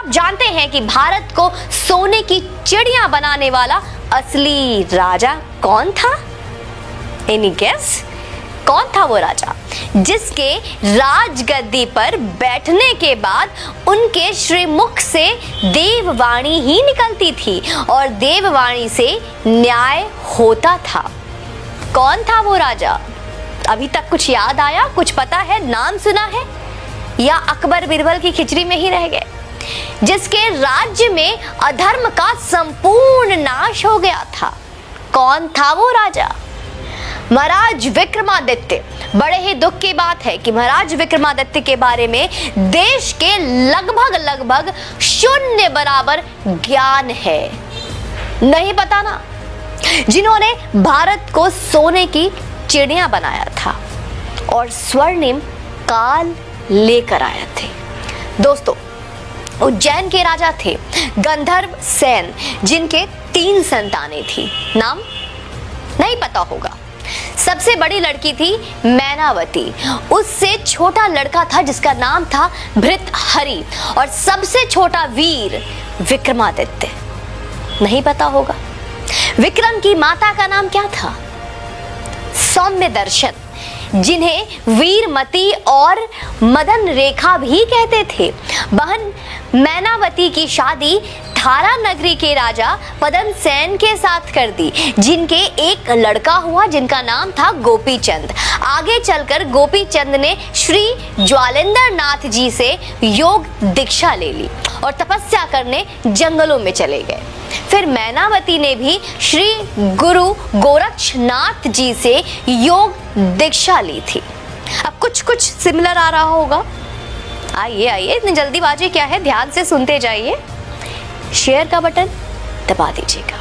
आप जानते हैं कि भारत को सोने की चिड़िया बनाने वाला असली राजा कौन था? Any guess? कौन था वो राजा जिसके राजगद्दी पर बैठने के बाद उनके श्रीमुख से देववाणी ही निकलती थी और देववाणी से न्याय होता था? कौन था वो राजा? अभी तक कुछ याद आया, कुछ पता है, नाम सुना है, या अकबर बिरबल की खिचड़ी में ही रह गए? जिसके राज्य में अधर्म का संपूर्ण नाश हो गया था, कौन था वो राजा? महाराज विक्रमादित्य। बड़े ही दुख की बात है कि महाराज विक्रमादित्य के बारे में देश के लगभग शून्य बराबर ज्ञान है। नहीं पता ना? जिन्होंने भारत को सोने की चिड़िया बनाया था और स्वर्णिम काल लेकर आए थे। दोस्तों, उज्जैन के राजा थे गंधर्व सेन, जिनके 3 संतानें थी। नाम नहीं पता होगा। सबसे बड़ी लड़की थी मैनावती, उससे छोटा लड़का था जिसका नाम था भृतहरि, और सबसे छोटा वीर विक्रमादित्य। नहीं पता होगा। विक्रम की माता का नाम क्या था? सौम्य दर्शन, जिन्हें वीरमती और मदन रेखा भी कहते थे। बहन मैनावती की शादी थारा नगरी के राजा पदम सेन के साथ कर दी, जिनके एक लड़का हुआ जिनका नाम था गोपी चंद। आगे चलकर गोपी चंद ने श्री ज्वालेंद्र नाथ जी से योग दीक्षा ले ली और तपस्या करने जंगलों में चले गए। फिर मैनावती ने भी श्री गुरु गोरक्षनाथ जी से योग दीक्षा ली थी। अब कुछ सिमिलर आ रहा होगा। आइए, इतनी जल्दीबाजी क्या है, ध्यान से सुनते जाइए। शेयर का बटन दबा दीजिएगा।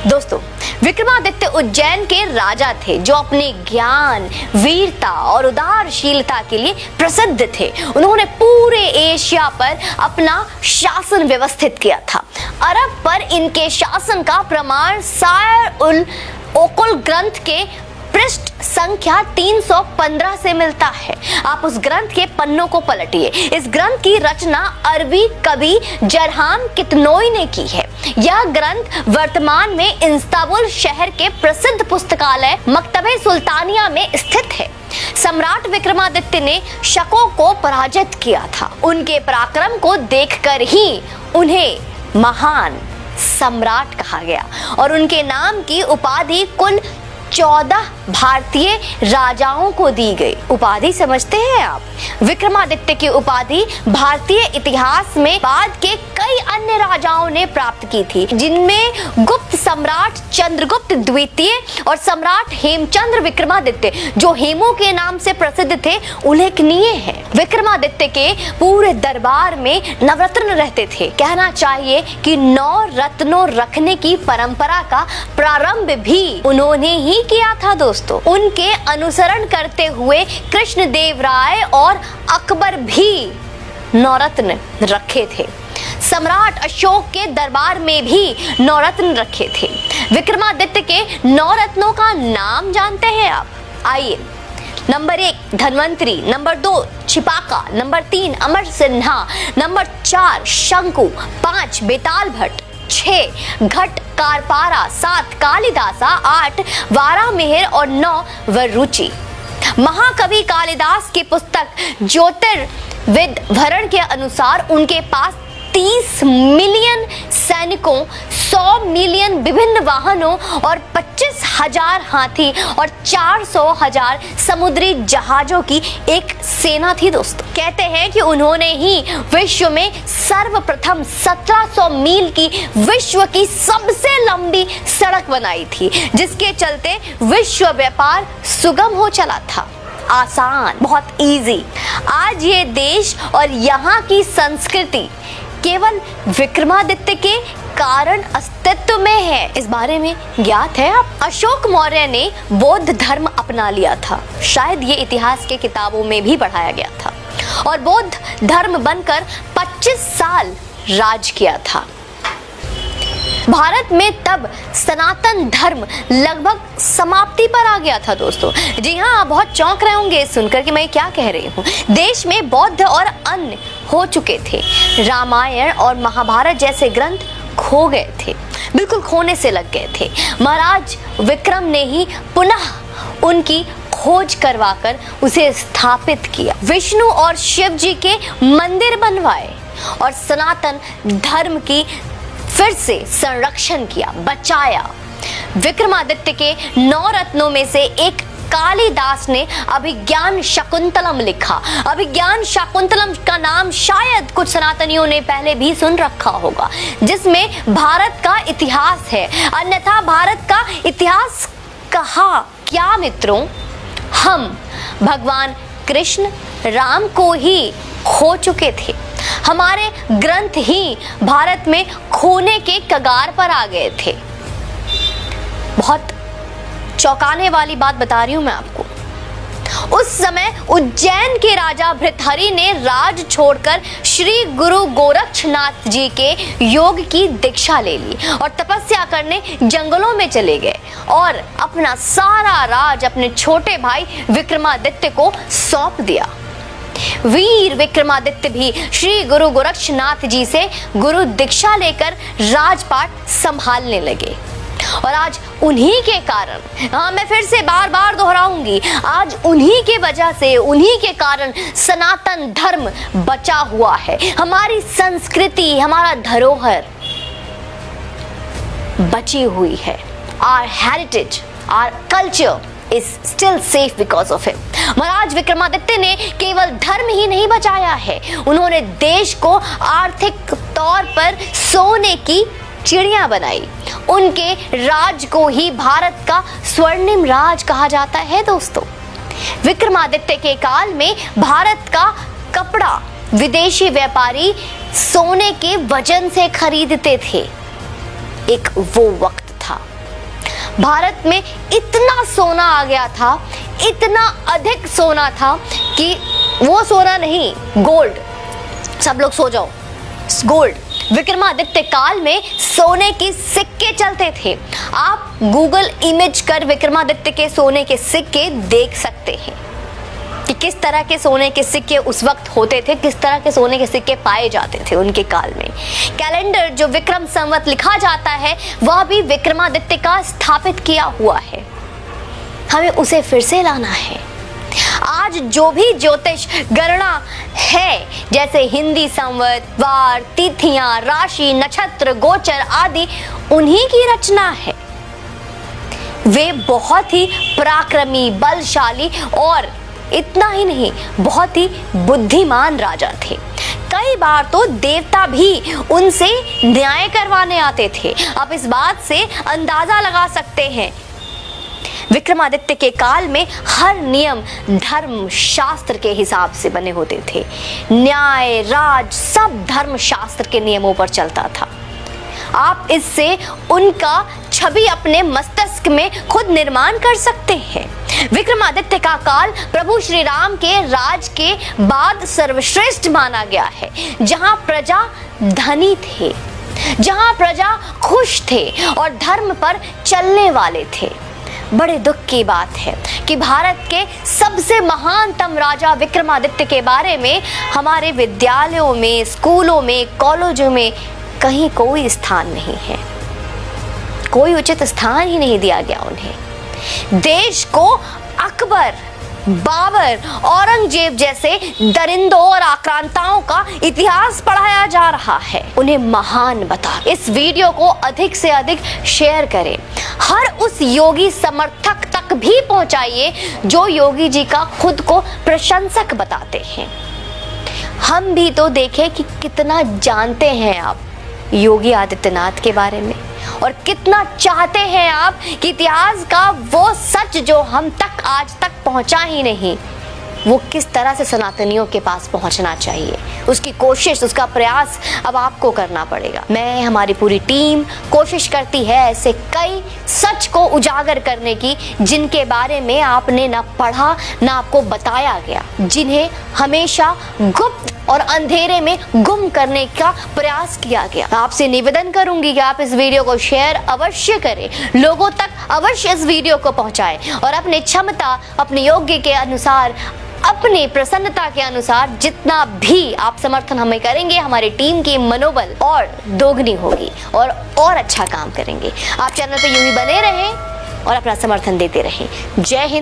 दोस्तों, विक्रमादित्य उज्जैन के राजा थे जो अपने ज्ञान, वीरता और उदारशीलता के लिए प्रसिद्ध थे। उन्होंने पूरे एशिया पर अपना शासन व्यवस्थित किया था। अरब पर इनके शासन का प्रमाण सायर उल ओकुल ग्रंथ के पृष्ठ संख्या 315 से मिलता है। आप उस ग्रंथ के पन्नों को पलटिए। इस ग्रंथ की रचना अरबी कवि जरहाम कितनोई ने की है। यह ग्रंथ वर्तमान में इस्तांबुल शहर के प्रसिद्ध पुस्तकालय मकतबे सुल्तानिया में स्थित है। सम्राट विक्रमादित्य ने शकों को पराजित किया था। उनके पराक्रम को देखकर ही उन्हें महान सम्राट कहा गया और उनके नाम की उपाधि कुल 14 भारतीय राजाओं को दी गई। उपाधि समझते हैं आप? विक्रमादित्य की उपाधि भारतीय इतिहास में बाद के कई अन्य राजाओं ने प्राप्त की थी, जिनमें गुप्त सम्राट चंद्रगुप्त द्वितीय और सम्राट हेमचंद्र विक्रमादित्य, जो हेमू के नाम से प्रसिद्ध थे, उल्लेखनीय है। विक्रमादित्य के पूरे दरबार में नवरत्न रहते थे। कहना चाहिए कि 9 रत्नों रखने की परंपरा का प्रारंभ भी उन्होंने ही किया था। दोस्तों, उनके अनुसरण करते हुए कृष्णदेव राय और अकबर भी नवरत्न रखे थे। सम्राट अशोक के दरबार में भी नवरत्न रखे थे। विक्रमादित्य के नवरत्नों का नाम जानते हैं आप? आइए। नंबर 1 धन्वंतरी, नंबर 2 छिपाका, नंबर 3 अमर सिन्हा, नंबर 4 शंकु, 5 बेताल भट्ट, 6 घट कारपारा, 7 कालिदासा, 8 वारामिहिर और 9 वरुचि। महाकवि कालिदास की पुस्तक ज्योतिर्विद भरण के अनुसार उनके पास 30 मिलियन सैनिकों, 100 मिलियन विभिन्न वाहनों और 25,000 हाथी और 400,000 समुद्री जहाजों की एक सेना थी। दोस्तों, कहते हैं कि उन्होंने ही विश्व में सर्वप्रथम 1700 मील की विश्व की सबसे लंबी सड़क बनाई थी, जिसके चलते विश्व व्यापार सुगम हो चला था। आसान, बहुत इजी। आज ये देश और यहाँ की संस्कृति केवल विक्रमादित्य के कारण अस्तित्व में है। इस बारे में ज्ञात है आप? अशोक मौर्य ने बौद्ध धर्म अपना लिया था। शायद ये इतिहास के किताबों में भी पढ़ाया गया था और बौद्ध धर्म बनकर 25 साल राज किया था। भारत में तब सनातन धर्म लगभग समाप्ति पर आ गया था दोस्तों। जी हाँ, आप बहुत चौंक रहे होंगे सुनकर कि मैं क्या कह रही हूँ। देश में बौद्ध और अन्य हो चुके थे। रामायण और महाभारत जैसे ग्रंथ खो गए थे, बिल्कुल खोने से लग गए थे। महाराज विक्रम ने ही पुनः उनकी खोज करवाकर उसे स्थापित किया। विष्णु और शिव जी के मंदिर बनवाए और सनातन धर्म की फिर से संरक्षण किया, बचाया। विक्रमादित्य के 9 रत्नों में से एक कालिदास ने अभिज्ञान शाकुंतलम लिखा। अभिज्ञान शाकुंतलम का नाम शायद कुछ सनातनियों ने पहले भी सुन रखा होगा, जिसमें भारत का इतिहास है। अन्यथा भारत का इतिहास कहा क्या मित्रों? हम भगवान कृष्ण राम को ही खो चुके थे। हमारे ग्रंथ ही भारत में खोने के कगार पर आ गए थे। बहुत चौंकाने वाली बात बता रही हूं मैं आपको। उस समय उज्जैन के राजा भृतहरि ने राज छोड़कर श्री गुरु गोरक्षनाथ जी के योग की दीक्षा ले ली और तपस्या करने जंगलों में चले गए और अपना सारा राज अपने छोटे भाई विक्रमादित्य को सौंप दिया। वीर विक्रमादित्य भी श्री गुरु गोरक्षनाथ जी से गुरु दीक्षा लेकर राजपाट संभालने लगे। और आज उन्हीं के कारण, हाँ मैं फिर से बार बार दोहराऊंगी, आज उन्हीं के वजह से, उन्हीं के कारण सनातन धर्म बचा हुआ है। हमारी संस्कृति, हमारा धरोहर बची हुई है। Our heritage, our culture is still safe because of him। महाराज विक्रमादित्य ने केवल धर्म ही नहीं बचाया है, उन्होंने देश को आर्थिक तौर पर सोने की चिड़िया बनाई। उनके राज को ही भारत का स्वर्णिम राज कहा जाता है दोस्तों। विक्रमादित्य के काल में भारत का कपड़ा विदेशी व्यापारी सोने के वजन से खरीदते थे। एक वो वक्त था, भारत में इतना सोना आ गया था, इतना अधिक सोना था कि वो सोना नहीं, गोल्ड। सब लोग सो जाओ, गोल्ड। विक्रमादित्य काल में सोने के सिक्के चलते थे। आप गूगल इमेज कर विक्रमादित्य के सोने के सिक्के देख सकते हैं कि किस तरह के सोने के सिक्के उस वक्त होते थे, किस तरह के सोने के सिक्के पाए जाते थे उनके काल में। कैलेंडर जो विक्रम संवत लिखा जाता है वह भी विक्रमादित्य का स्थापित किया हुआ है। हमें उसे फिर से लाना है। आज जो भी ज्योतिष गणना है, जैसे हिंदी संवत, वार, तिथियां, राशि, नक्षत्र, गोचर आदि, उन्हीं की रचना है। वे बहुत ही पराक्रमी, बलशाली और इतना ही नहीं, बहुत ही बुद्धिमान राजा थे। कई बार तो देवता भी उनसे न्याय करवाने आते थे। आप इस बात से अंदाजा लगा सकते हैं। विक्रमादित्य के काल में हर नियम धर्म शास्त्र के हिसाब से बने होते थे। न्याय, राज सब धर्म शास्त्र के नियमों पर चलता था। आप इससे उनका छवि अपने मस्तिष्क में खुद निर्माण कर सकते हैं। विक्रमादित्य का काल प्रभु श्री राम के राज के बाद सर्वश्रेष्ठ माना गया है, जहां प्रजा धनी थे, जहां प्रजा खुश थे और धर्म पर चलने वाले थे। बड़े दुख की बात है कि भारत के सबसे महानतम राजा विक्रमादित्य के बारे में हमारे विद्यालयों में, स्कूलों में, कॉलेजों में कहीं कोई स्थान नहीं है। कोई उचित स्थान ही नहीं दिया गया उन्हें। देश को अकबर, बाबर, औरंगजेब जैसे दरिंदों और आक्रांताओं का इतिहास पढ़ाया जा रहा है। उन्हें महान बता। इस वीडियो को अधिक से अधिक शेयर करें। हर उस योगी समर्थक तक भी पहुंचाइए जो योगी जी का खुद को प्रशंसक बताते हैं। हम भी तो देखें कि कितना जानते हैं आप योगी आदित्यनाथ के बारे में और कितना चाहते हैं आप कि इतिहास का वो सच जो हम तक आज तक पहुंचा ही नहीं, वो किस तरह से सनातनियों के पास पहुंचना चाहिए, उसकी कोशिश, उसका प्रयास अब आपको करना पड़ेगा। मैं, हमारी पूरी टीम कोशिश करती है ऐसे कई सच को उजागर करने की जिनके बारे में आपने ना पढ़ा ना आपको बताया गया, जिन्हें हमेशा गुप्त और अंधेरे में गुम करने का प्रयास किया गया। आपसे निवेदन करूंगी कि आप इस वीडियो को शेयर अवश्य करें, लोगों तक अवश्य इस वीडियो को पहुंचाएं और अपनी क्षमता, अपने योग्य के अनुसार, अपनी प्रसन्नता के अनुसार जितना भी आप समर्थन हमें करेंगे, हमारी टीम की मनोबल और दोगुनी होगी और अच्छा काम करेंगे। आप चैनल पे यूं ही बने रहें और अपना समर्थन देते रहें। जय हिंद।